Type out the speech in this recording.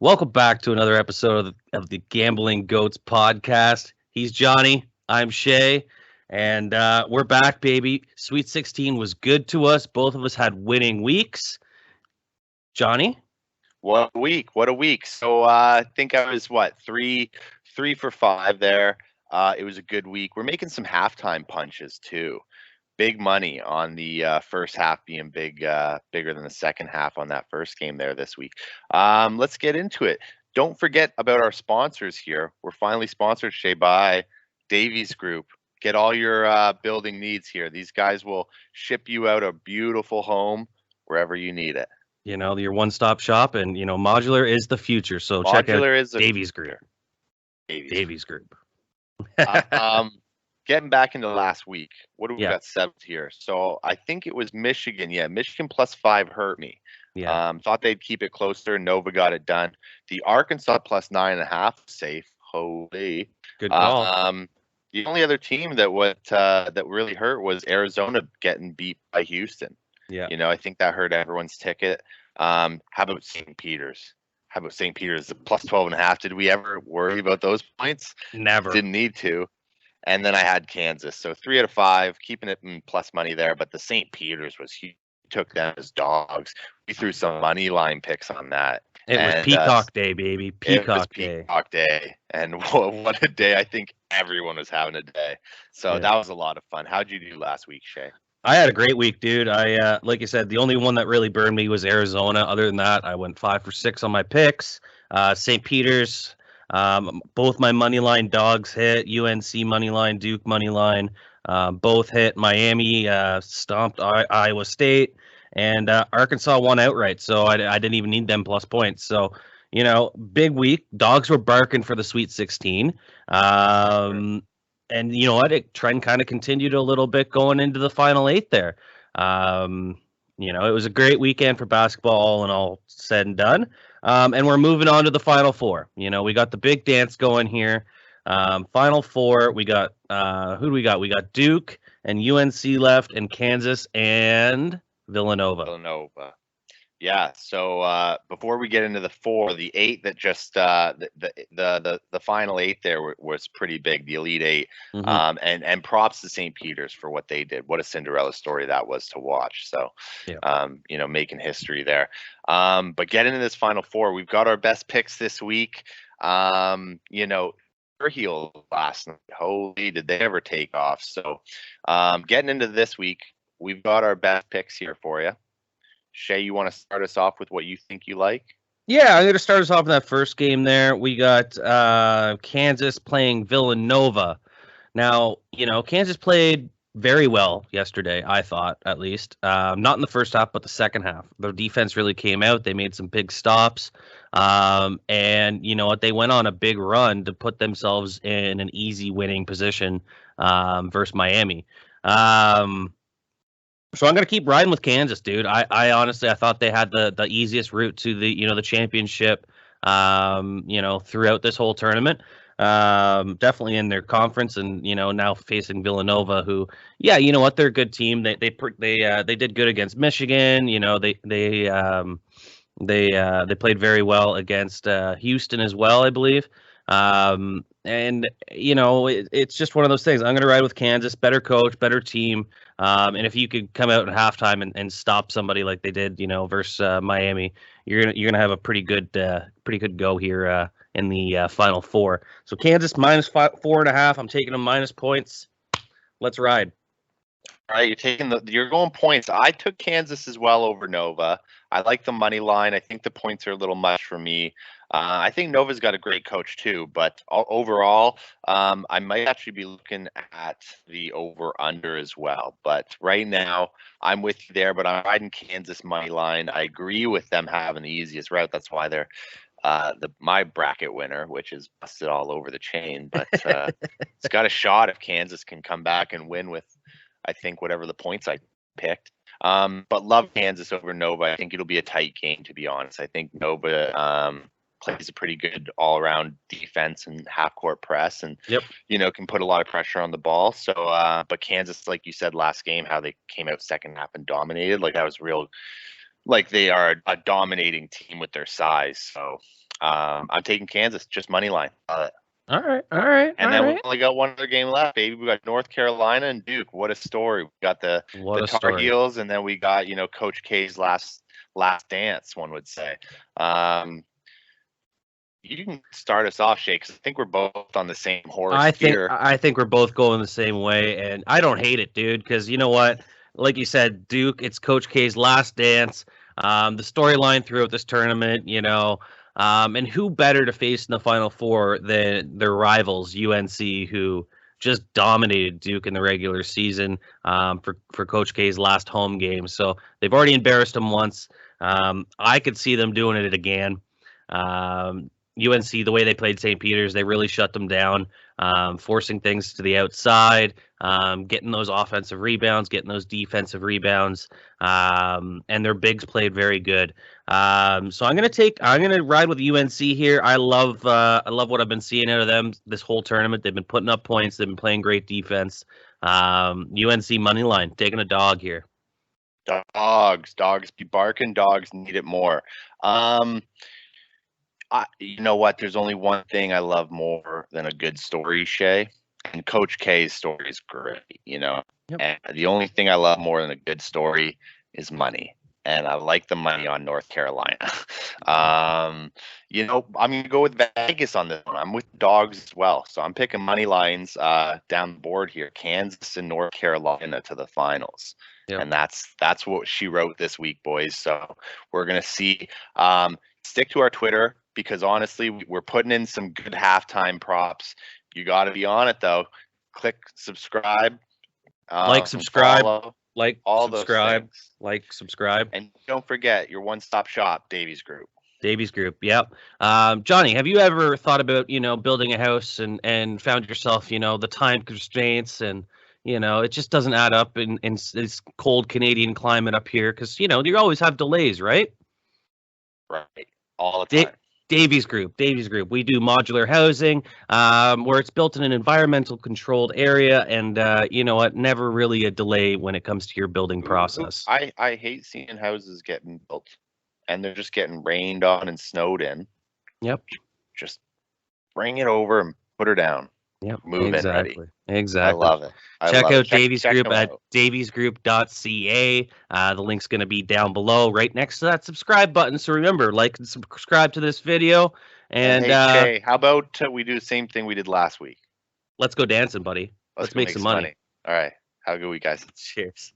Welcome back to another episode of the Gambling Goats podcast. He's Johnny. I'm Shea. And we're back, baby. Sweet 16 was good to us. Both of us had winning weeks. Johnny? What a week! What a week! So I think I was three for five there. It was a good week. We're making some halftime punches too. Big money on the first half being bigger than the second half on that first game there this week. Let's get into it. Don't forget about our sponsors here. We're finally sponsored, Shea, by Davies Group. Get all your building needs here. These guys will ship you out a beautiful home wherever you need it. You know, your one-stop shop, and, modular is the future. So check out Modular is the Davies Group. future. Davies Group. Um, Getting back into last week, what do we Yeah. got seventh here? So I think it was Michigan. Yeah, Michigan +5 hurt me. Yeah. Thought they'd keep it closer. Nova got it done. The Arkansas +9.5 safe. Holy. Good call. The only other team that really hurt was Arizona getting beat by Houston. Yeah. I think that hurt everyone's ticket. How about St. Peter's? How about St. Peter's +12.5? Did we ever worry about those points? Never. Didn't need to. And then I had Kansas. So 3 out of 5, keeping it in plus money there. But the St. Peter's was huge. Took them as dogs. We threw some money line picks on that. It was Peacock Day, baby. Peacock Day. And what a day. I think everyone was having a day. So that was a lot of fun. How'd you do last week, Shea? I had a great week, dude. I like you said, the only one that really burned me was Arizona. Other than that, I went 5 for 6 on my picks. St. Peter's, both my money line dogs hit. UNC money line, Duke money line, both hit. Miami stomped Iowa State, and Arkansas won outright. So I didn't even need them plus points. So big week. Dogs were barking for the Sweet 16. And you know what? Trend kind of continued a little bit going into the final 8 there. It was a great weekend for basketball, all in all said and done. And we're moving on to the final 4. We got the big dance going here. Final 4, we got who do we got? We got Duke and UNC left, and Kansas and Villanova. Yeah. So before we get into the 4, the 8 that just the final 8 there was pretty big. The Elite 8, Mhm. and props to St. Peter's for what they did. What a Cinderella story that was to watch. So, making history there. But getting into this final 4, we've got our best picks this week. Heel last night. Holy, did they ever take off? So, getting into this week, we've got our best picks here for you. Shea, you want to start us off with what you think you like? Yeah, I'm going to start us off in that first game there. We got Kansas playing Villanova. Now, Kansas played very well yesterday, I thought, at least. Not in the first half, but the second half. Their defense really came out. They made some big stops. And you know what? They went on a big run to put themselves in an easy winning position versus Miami. So I'm gonna keep riding with Kansas, dude. I honestly I thought they had the easiest route to the championship, throughout this whole tournament. Definitely in their conference, and now facing Villanova, who, yeah, you know what, they're a good team. They did good against Michigan. They played very well against Houston as well, I believe. And it's just one of those things. I'm going to ride with Kansas. Better coach, better team. And if you could come out at halftime and stop somebody like they did, versus Miami, you're gonna have a pretty good go here in the final 4. So Kansas -4.5. I'm taking them minus points. Let's ride. All right, you're going points. I took Kansas as well over Nova. I like the money line. I think the points are a little much for me. I think Nova's got a great coach too, but overall, I might actually be looking at the over/under as well. But right now, I'm with you there. But I'm riding Kansas money line. I agree with them having the easiest route. That's why they're my bracket winner, which is busted all over the chain. But it's got a shot if Kansas can come back and win with, I think, whatever the points I picked. But love Kansas over Nova. I think it'll be a tight game, to be honest. I think Nova plays a pretty good all-around defense and half-court press, and can put a lot of pressure on the ball. So, but Kansas, like you said last game, how they came out second half and dominated, like that was real. Like they are a dominating team with their size. So I'm taking Kansas, just money line. All right, all right, And all then we right. only got one other game left, baby. We got North Carolina and Duke. What a story! We got the What a Tar story. Heels, and then we got Coach K's last dance. One would say. You can start us off, Shea, because I think we're both on the same horse here. I think we're both going the same way, and I don't hate it, dude. Because you know what, like you said, Duke, it's Coach K's last dance. The storyline throughout this tournament, and who better to face in the Final Four than their rivals, UNC, who just dominated Duke in the regular season for Coach K's last home game. So they've already embarrassed him once. I could see them doing it again. UNC, the way they played St. Peter's, they really shut them down, forcing things to the outside, getting those offensive rebounds, getting those defensive rebounds, and their bigs played very good. So I'm gonna ride with UNC here. I love what I've been seeing out of them this whole tournament. They've been putting up points. They've been playing great defense. UNC money line, taking a dog here. Dogs be barking. Dogs need it more. You know what? There's only one thing I love more than a good story, Shea, and Coach K's story is great. Yep. And the only thing I love more than a good story is money, and I like the money on North Carolina. I'm gonna go with Vegas on this one. I'm with dogs as well, so I'm picking money lines down the board here. Kansas and North Carolina to the finals. Yep. And that's what she wrote this week, boys. So we're gonna see. Stick to our Twitter, because honestly, we're putting in some good halftime props. You got to be on it though. Click subscribe, subscribe, follow, subscribe, and don't forget your one-stop shop, Davies Group. Davies Group, yep. Johnny, have you ever thought about building a house and found yourself the time constraints and it just doesn't add up in this cold Canadian climate up here because you always have delays, right? Right, all the time. Davies Group. We do modular housing where it's built in an environmental controlled area, and never really a delay when it comes to your building process. I hate seeing houses getting built and they're just getting rained on and snowed in. Yep. Just bring it over and put her down. Yep. Move exactly. in ready. Exactly. I love it. Check out Davies Group at daviesgroup.ca. The link's going to be down below, right next to that subscribe button. So remember, like and subscribe to this video. And hey, Shea, how about we do the same thing we did last week? Let's go dancing, buddy. Let's make some money. All right. Have a good week, guys. Cheers.